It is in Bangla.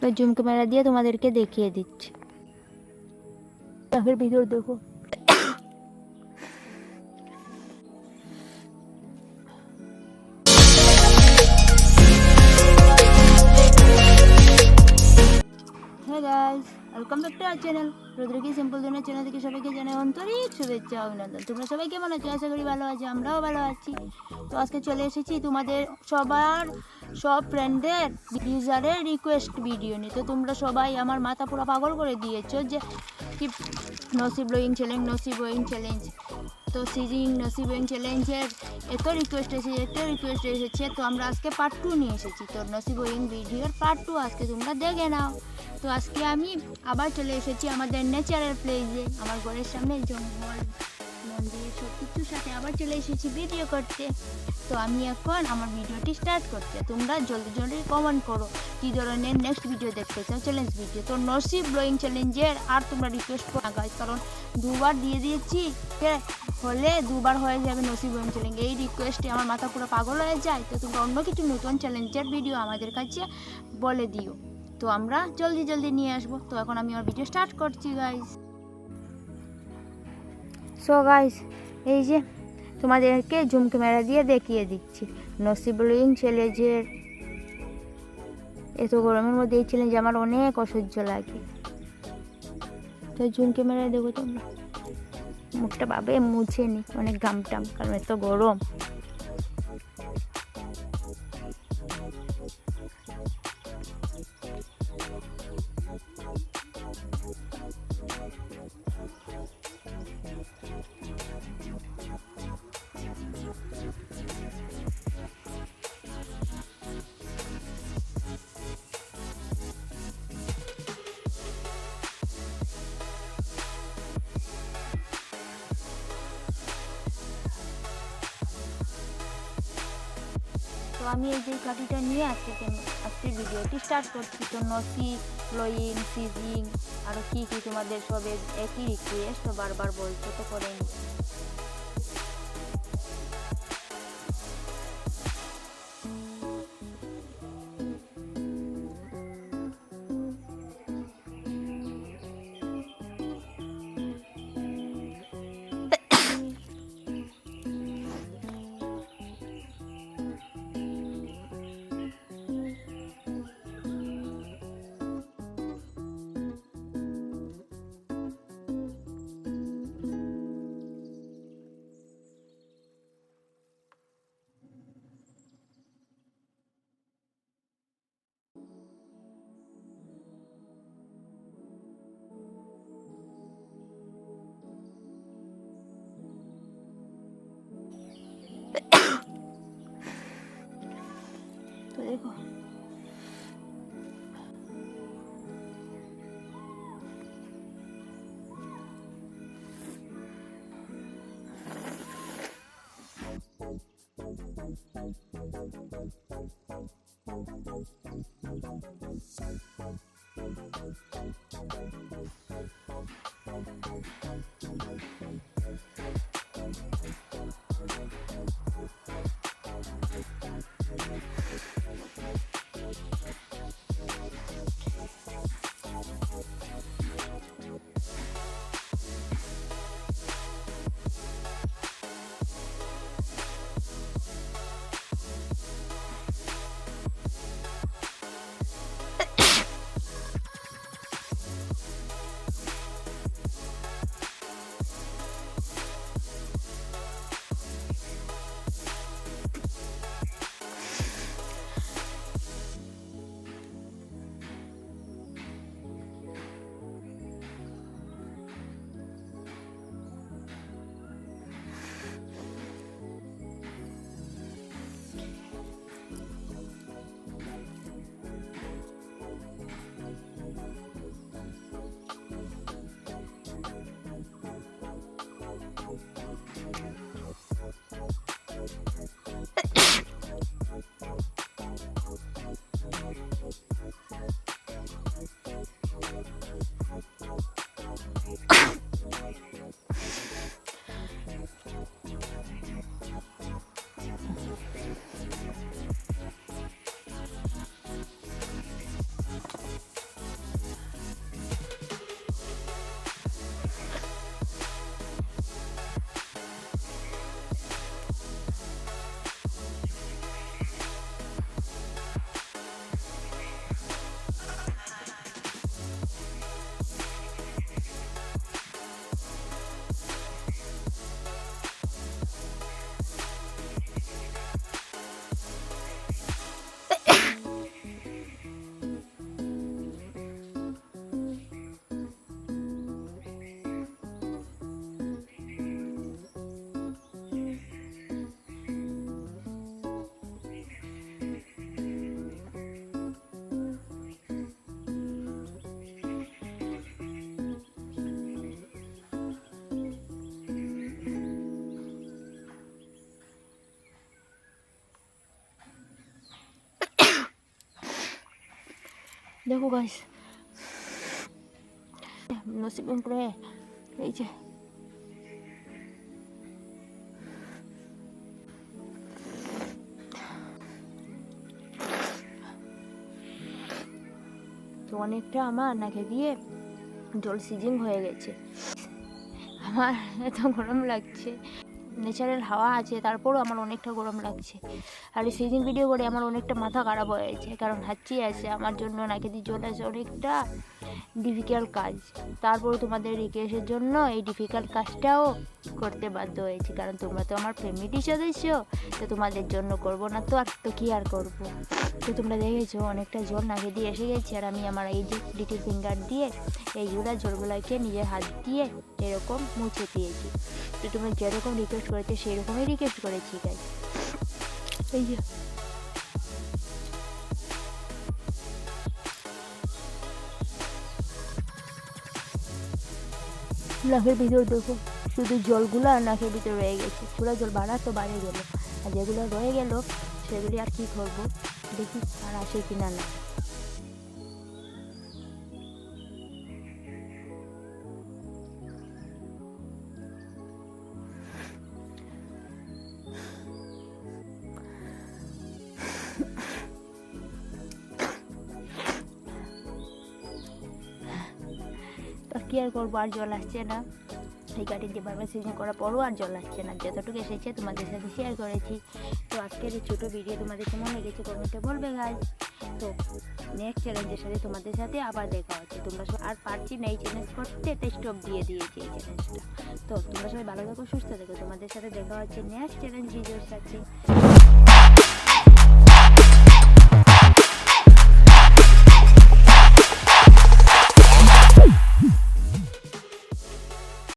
তো জুম ক্যামেরা দিয়ে তোমাদেরকে দেখিয়ে দিচ্ছি। তাদের ভিতর দেখো। হ্যাঁ guys, welcome back to our channel রুদ্রকি সিম্পল দুনিয়া চ্যানেল থেকে সবাইকে জানাই আন্তরিক শুভেচ্ছা অভিনন্দন। তোমরা সবাই কেমন আছো? আশা করি ভালো আছি, আমরাও ভালো আছি। তো আজকে চলে এসেছি তোমাদের সব ফ্রেন্ডদের ইউজারের রিকোয়েস্ট ভিডিও নিয়ে। তো তোমরা সবাই আমার মাথা পুরো পাগল করে দিয়েছো যে কি নসি ব্লোয়িং চ্যালেঞ্জ তো সিজিং নসি ব্লোয়িং চ্যালেঞ্জের এত রিকোয়েস্ট এসেছে তো আমরা আজকে পার্ট 2 নিয়ে এসেছি। তো নসি ব্লোয়িং ভিডিওর পার্ট 2 আজকে তোমরা দেখে নাও। তো আজকে আমি আবার চলে এসেছি আমাদের ন্যাচারাল প্লেসে, আমার ঘরের সামনে জঙ্গল মন্দির সব কিছুর সাথে আবার চলে এসেছি ভিডিও করতে। তো আমি এখন আমার ভিডিওটি স্টার্ট করতে, তোমরা জলদি জলদি কমেন্ট করো কী ধরনের নেক্সট ভিডিও দেখতে চাও, চ্যালেঞ্জ ভিডিও। তো নসি ব্লোয়িং চ্যালেঞ্জের আর তোমরা রিকোয়েস্ট করো না গাইস, কারণ দুবার দিয়ে দিয়েছি, হলে দুবার হয়ে যাবে নসি ব্লোয়িং চ্যালেঞ্জ। এই রিকোয়েস্টে আমার মাথা পুরো পাগল হয়ে যায়। তো তোমরা অন্য কিছু নতুন চ্যালেঞ্জের ভিডিও আমাদের কাছে বলে দিও, তো আমরা জলদি নিয়ে আসবো। তো এখন আমি আমার ভিডিও স্টার্ট করছি গাইস। সো গাইস, এই যে তোমাদেরকে জুম ক্যামেরা দিয়ে দেখিয়ে দিচ্ছি নসি ব্লোয়িং চ্যালেঞ্জের। এত গরমের মধ্যে এই চ্যালেঞ্জ আমার অনেক অসহ্য লাগে। তো জুম ক্যামেরায় দেখো তোমরা, মুখটা ভাবে মুছে নি, অনেক ঘামটাম কারণ এত গরম। তো আমি এই যে গাড়িটা নিয়ে আজকে ভিডিওটি স্টার্ট করছি। তো নসি ব্লোয়িং সিজিং আরও কী তোমাদের সবের একই রিকোয়েস্ট, তো বারবার বলছো তো করেন। তো দেখো দেখো গাইস, নসিবেন করে এই যে তো অনেকটা আমার নাকে দিয়ে জল সিজিং হয়ে গেছে। আমার এত গরম লাগছে, ন্যাচারাল হাওয়া আছে তারপরও আমার অনেকটা গরম লাগছে। আর এই সিজন ভিডিও করে আমার অনেকটা মাথা খারাপ হয়েছে, কারণ হাঁচি আছে আমার জন্য, নাকে দিয়ে জল আছে, অনেকটা ডিফিকাল্ট কাজ। তারপর তোমাদের রিকোয়েস্টের জন্য এই ডিফিকাল্ট কাজটাও করতে বাধ্য হয়েছি, কারণ তোমরা তো আমার ফ্যামিলির সদস্য, তো তোমাদের জন্য করব না তো আর তো কী আর করবো। তো তোমরা দেখেছো অনেকটা জল নাকে দিয়ে এসে গেছে, আর আমি আমার এই যে লিটিল ফিঙ্গার দিয়ে এইগুলা জলগুলোকে নিজের হাত দিয়ে এরকম মুছে দিয়েছি। তো তোমরা যেরকম রিকোয়েস্ট করেছে সেরকমই রিকোয়েস্ট করেছি গাইস। এই যে নাকের ভিতর দেখো শুধু জলগুলো আর নাকের ভিতরে রয়ে গেছে, পুরো জল বাড়া তো বাড়ে গেল, আর যেগুলো রয়ে গেল সেগুলি আর কি করবো, দেখি আর আসে কিনা না। তো কি আর করবো, আর জল আসছে না, এই কাটি দিয়ে বারবার সিজন করার পরও আর জল আসছে না। যতটুকু এসেছে তোমাদের সাথে শেয়ার করেছি। তো আজকের এই ছোটো ভিডিও তোমাদের কেমন লেগেছে কমেন্টে বলবে গাইজ। তো নেক্সট চ্যালেঞ্জের সাথে তোমাদের সাথে আবার দেখা হচ্ছে। তোমরা সবাই আর পারছি না এই চ্যালেঞ্জ করতে, তাই স্টপ দিয়ে দিয়েছি এই চ্যালেঞ্জটা। তো তোমরা সবাই ভালো থাকো, সুস্থ থাকো, তোমাদের সাথে দেখা হচ্ছে নেক্সট চ্যালেঞ্জ ভিডিওর সাথে।